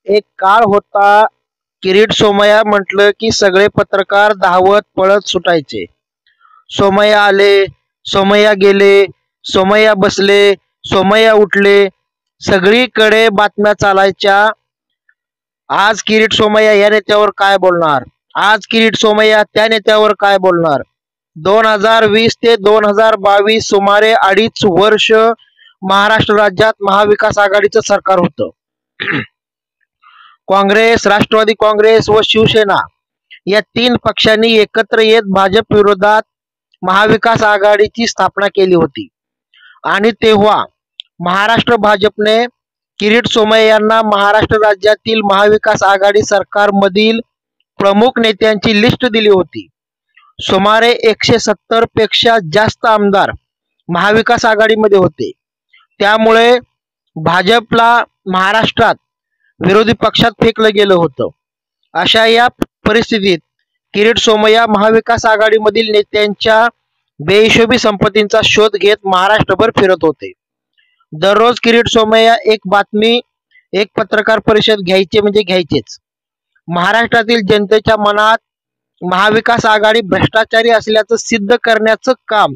एक काळ होता, किरीट सोमय्या म्हटलं की सगळे पत्रकार धावत पळत सुटायचे. सोमय्या आले, सोमय्या गेले, सोमय्या बसले, सोमय्या उठले, सगळीकडे बातम्या चालायच्या. आज किरीट सोमय्या या नेत्यावर काय बोलणार, आज किरीट सोमय्या त्या नेत्यावर काय बोलणार. 2020 ते 2022 सुमारे 2.5 वर्ष महाराष्ट्र राज्यात महाविकास आघाडीचं सरकार होतं. काँग्रेस, राष्ट्रवादी काँग्रेस व शिवसेना या 3 पक्षांनी एकत्र येत भाजप विरोधात महाविकास आघाडीची स्थापना केली होती. आणि तेव्हा महाराष्ट्र भाजपने किरीट सोमय्या यांना महाराष्ट्र राज्यातील महाविकास आघाडी सरकारमधील प्रमुख नेत्यांची लिस्ट दिली होती. सुमारे 170 पेक्षा जास्त आमदार महाविकास आघाडीमध्ये होते. त्यामुळे भाजपला महाराष्ट्रात विरोधी पक्षात फेकलं गेलं होतं. अशा या परिस्थितीत किरीट सोमय्या महाविकास आघाडीमधील नेत्यांच्या बेहिशोबी संपत्तींचा शोध घेत महाराष्ट्रभर फिरत होते. दररोज किरीट सोमय्या एक बातमी, एक पत्रकार परिषद घ्यायचे म्हणजे घ्यायचेच. महाराष्ट्रातील जनतेच्या मनात महाविकास आघाडी भ्रष्टाचारी असल्याचं सिद्ध करण्याचं काम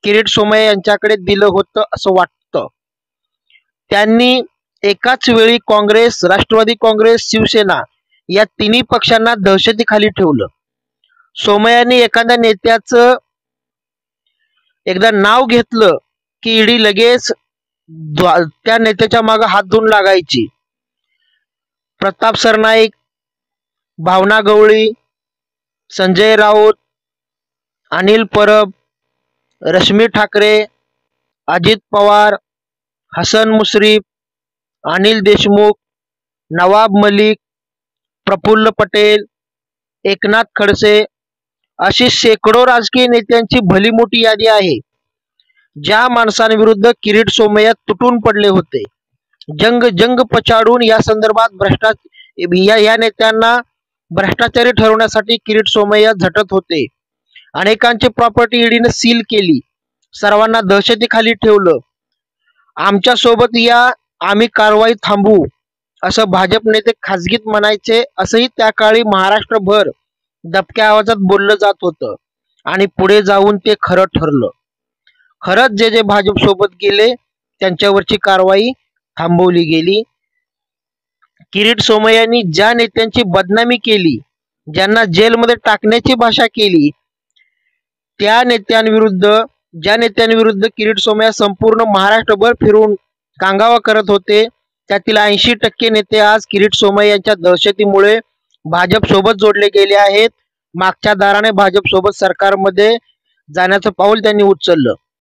किरीट सोमय्या यांच्याकडे दिलं होतं असं वाटतं. त्यांनी एकाच वेळी काँग्रेस, राष्ट्रवादी काँग्रेस, शिवसेना या 3 पक्षांना दहशतीखाली ठेवलं. सोमय्यांनी एखाद्या नेत्याचं एकदा नाव घेतलं की ईडी लगेच त्या नेत्याच्या मागे हात धुवून लागायची. प्रताप सरनाईक, भावना गवळी, संजय राऊत, अनिल परब, रश्मी ठाकरे, अजित पवार, हसन मुश्रीफ, अनिल देशमुख, नवाब मलिक, प्रफुल्ल पटेल, एकनाथ खडसे अशी शेकडो राजकीय नेत्यांची भली मोठी यादी आहे. ज्या माणसांविरुद्ध किरीट सोमय्या तुटून पडले होते, जंग पछाडून या संदर्भात या नेत्यांना भ्रष्टाचारी ठरवण्यासाठी किरीट सोमय्या झटत होते. अनेकांची प्रॉपर्टी ईडीने सील केली, सर्वांना दहशतीखाली ठेवलं. आमच्या सोबत या, आम्ही कारवाई थांबवू असं भाजप नेते खासगीत म्हणायचे. असंही त्या काळी महाराष्ट्रभर दबक्या आवाजात बोललं जात होतं. आणि पुढे जाऊन ते खरं ठरलं. खरंच जे भाजप सोबत गेले त्यांच्यावरची कारवाई थांबवली गेली. किरीट सोमय्यांनी ज्या नेत्यांची बदनामी केली, ज्यांना जेलमध्ये टाकण्याची भाषा केली, ज्या नेत्यांविरुद्ध किरीट सोमय्या संपूर्ण महाराष्ट्रभर फिरून कांगावा करत होते, त्यातील 80% नेते आज किरीट सोमय्या यांच्या दहशतीमुळे भाजप सोबत जोडले गेले आहेत. मागच्या दाराने भाजप सोबत सरकारमध्ये जाण्याचं पाऊल त्यांनी उचललं.